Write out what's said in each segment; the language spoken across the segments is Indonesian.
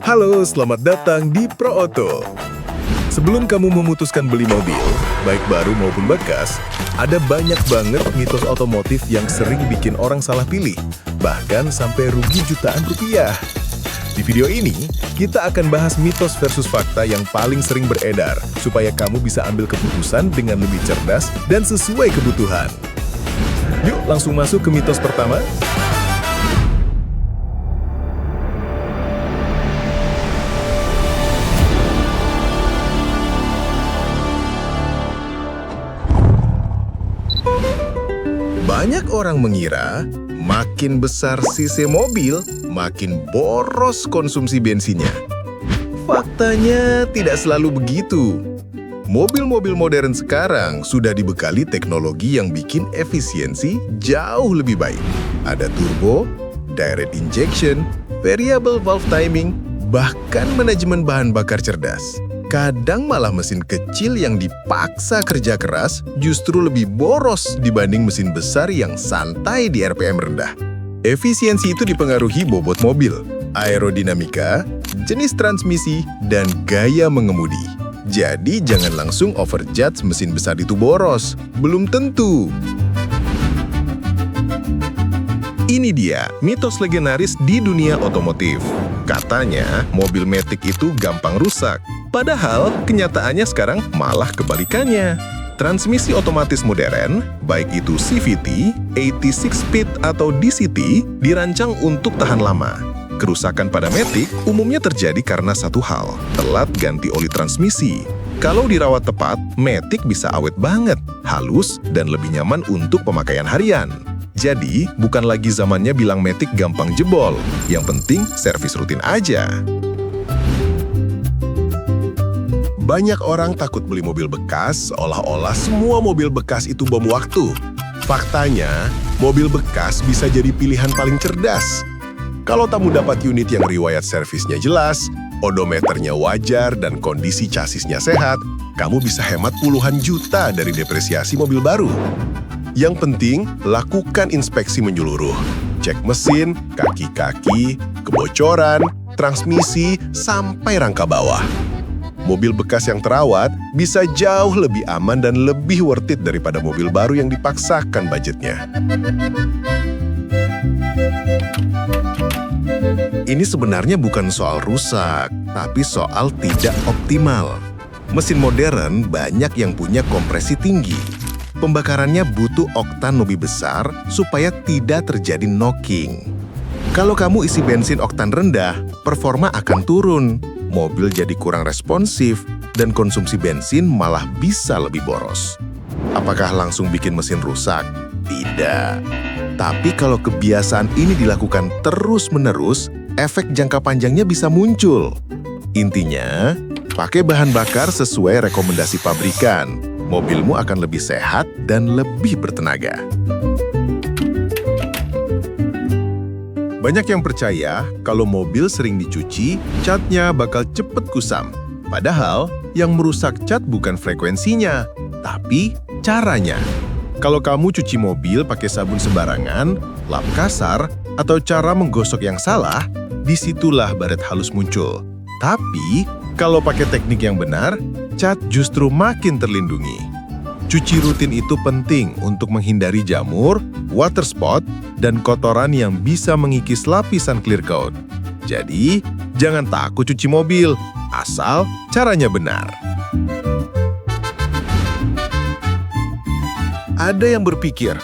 Halo, selamat datang di ProAuto. Sebelum kamu memutuskan beli mobil, baik baru maupun bekas, ada banyak banget mitos otomotif yang sering bikin orang salah pilih, bahkan sampai rugi jutaan rupiah. Di video ini, kita akan bahas mitos versus fakta yang paling sering beredar, supaya kamu bisa ambil keputusan dengan lebih cerdas dan sesuai kebutuhan. Yuk, langsung masuk ke mitos pertama. Banyak orang mengira makin besar cc mobil, makin boros konsumsi bensinnya. Faktanya tidak selalu begitu. Mobil-mobil modern sekarang sudah dibekali teknologi yang bikin efisiensi jauh lebih baik. Ada turbo, direct injection, variable valve timing, bahkan manajemen bahan bakar cerdas. Kadang malah mesin kecil yang dipaksa kerja keras justru lebih boros dibanding mesin besar yang santai di RPM rendah. Efisiensi itu dipengaruhi bobot mobil, aerodinamika, jenis transmisi, dan gaya mengemudi. Jadi jangan langsung overjudge mesin besar itu boros. Belum tentu. Ini dia mitos legendaris di dunia otomotif. Katanya mobil matic itu gampang rusak. Padahal kenyataannya sekarang malah kebalikannya. Transmisi otomatis modern, baik itu CVT, 86-speed atau DCT, dirancang untuk tahan lama. Kerusakan pada matic umumnya terjadi karena satu hal, telat ganti oli transmisi. Kalau dirawat tepat, matic bisa awet banget, halus, dan lebih nyaman untuk pemakaian harian. Jadi, bukan lagi zamannya bilang matic gampang jebol. Yang penting, servis rutin aja. Banyak orang takut beli mobil bekas, seolah-olah semua mobil bekas itu bom waktu. Faktanya, mobil bekas bisa jadi pilihan paling cerdas. Kalau kamu dapat unit yang riwayat servisnya jelas, odometernya wajar, dan kondisi chassisnya sehat, kamu bisa hemat puluhan juta dari depresiasi mobil baru. Yang penting, lakukan inspeksi menyeluruh. Cek mesin, kaki-kaki, kebocoran, transmisi, sampai rangka bawah. Mobil bekas yang terawat bisa jauh lebih aman dan lebih worth it daripada mobil baru yang dipaksakan budgetnya. Ini sebenarnya bukan soal rusak, tapi soal tidak optimal. Mesin modern banyak yang punya kompresi tinggi. Pembakarannya butuh oktan lebih besar supaya tidak terjadi knocking. Kalau kamu isi bensin oktan rendah, performa akan turun. Mobil jadi kurang responsif, dan konsumsi bensin malah bisa lebih boros. Apakah langsung bikin mesin rusak? Tidak. Tapi kalau kebiasaan ini dilakukan terus-menerus, efek jangka panjangnya bisa muncul. Intinya, pakai bahan bakar sesuai rekomendasi pabrikan. Mobilmu akan lebih sehat dan lebih bertenaga. Banyak yang percaya kalau mobil sering dicuci, catnya bakal cepet kusam. Padahal, yang merusak cat bukan frekuensinya, tapi caranya. Kalau kamu cuci mobil pakai sabun sembarangan, lap kasar, atau cara menggosok yang salah, disitulah baret halus muncul. Tapi, kalau pakai teknik yang benar, cat justru makin terlindungi. Cuci rutin itu penting untuk menghindari jamur, water spot, dan kotoran yang bisa mengikis lapisan clear coat. Jadi, jangan takut cuci mobil, asal caranya benar. Ada yang berpikir,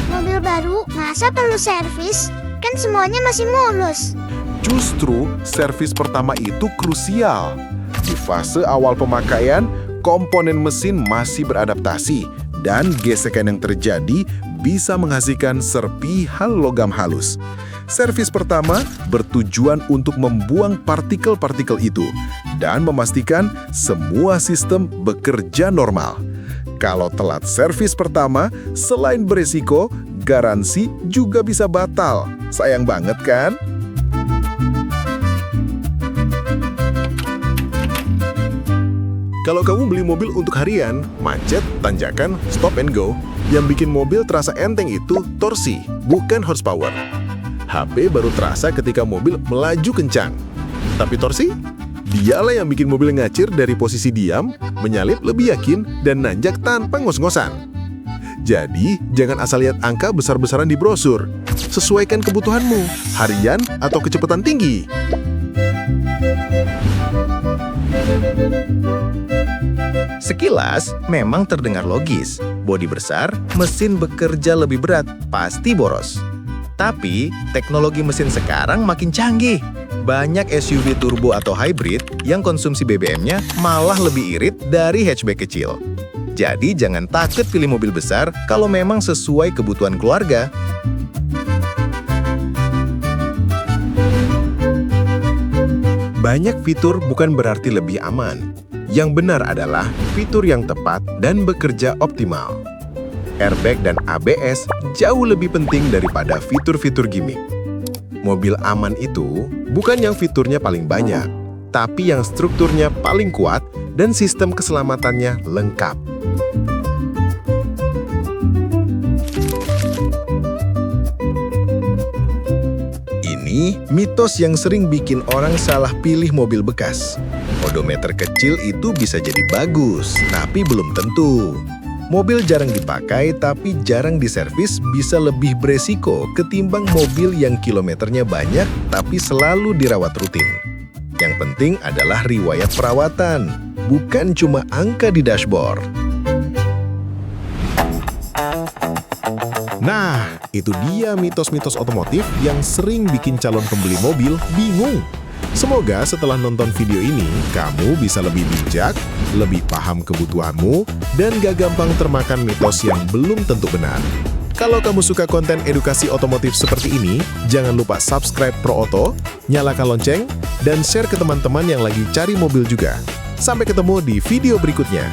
mobil baru, masa perlu servis? Kan semuanya masih mulus. justru servis pertama itu krusial. Di fase awal pemakaian, komponen mesin masih beradaptasi, dan gesekan yang terjadi bisa menghasilkan serpihan logam halus. Servis pertama bertujuan untuk membuang partikel-partikel itu dan memastikan semua sistem bekerja normal. Kalau telat servis pertama, selain beresiko, garansi juga bisa batal. Sayang banget kan? Kalau kamu beli mobil untuk harian, macet, tanjakan, stop and go, yang bikin mobil terasa enteng itu torsi, bukan horsepower. HP baru terasa ketika mobil melaju kencang. Tapi torsi? Dialah yang bikin mobil ngacir dari posisi diam, menyalip lebih yakin, dan nanjak tanpa ngos-ngosan. Jadi, jangan asal lihat angka besar-besaran di brosur. Sesuaikan kebutuhanmu, harian atau kecepatan tinggi. Sekilas, memang terdengar logis. Bodi besar, mesin bekerja lebih berat, pasti boros. Tapi, teknologi mesin sekarang makin canggih. Banyak SUV turbo atau hybrid yang konsumsi BBM-nya malah lebih irit dari hatchback kecil. Jadi, jangan takut pilih mobil besar kalau memang sesuai kebutuhan keluarga. Banyak fitur bukan berarti lebih aman. Yang benar adalah fitur yang tepat dan bekerja optimal. Airbag dan ABS jauh lebih penting daripada fitur-fitur gimmick. Mobil aman itu bukan yang fiturnya paling banyak, tapi yang strukturnya paling kuat dan sistem keselamatannya lengkap. Ini mitos yang sering bikin orang salah pilih mobil bekas. Odometer kecil itu bisa jadi bagus, tapi belum tentu. Mobil jarang dipakai tapi jarang diservis bisa lebih beresiko ketimbang mobil yang kilometernya banyak tapi selalu dirawat rutin. Yang penting adalah riwayat perawatan, bukan cuma angka di dashboard. Nah, itu dia mitos-mitos otomotif yang sering bikin calon pembeli mobil bingung. Semoga setelah nonton video ini, kamu bisa lebih bijak, lebih paham kebutuhanmu, dan gak gampang termakan mitos yang belum tentu benar. Kalau kamu suka konten edukasi otomotif seperti ini, jangan lupa subscribe Pro Auto, nyalakan lonceng, dan share ke teman-teman yang lagi cari mobil juga. Sampai ketemu di video berikutnya.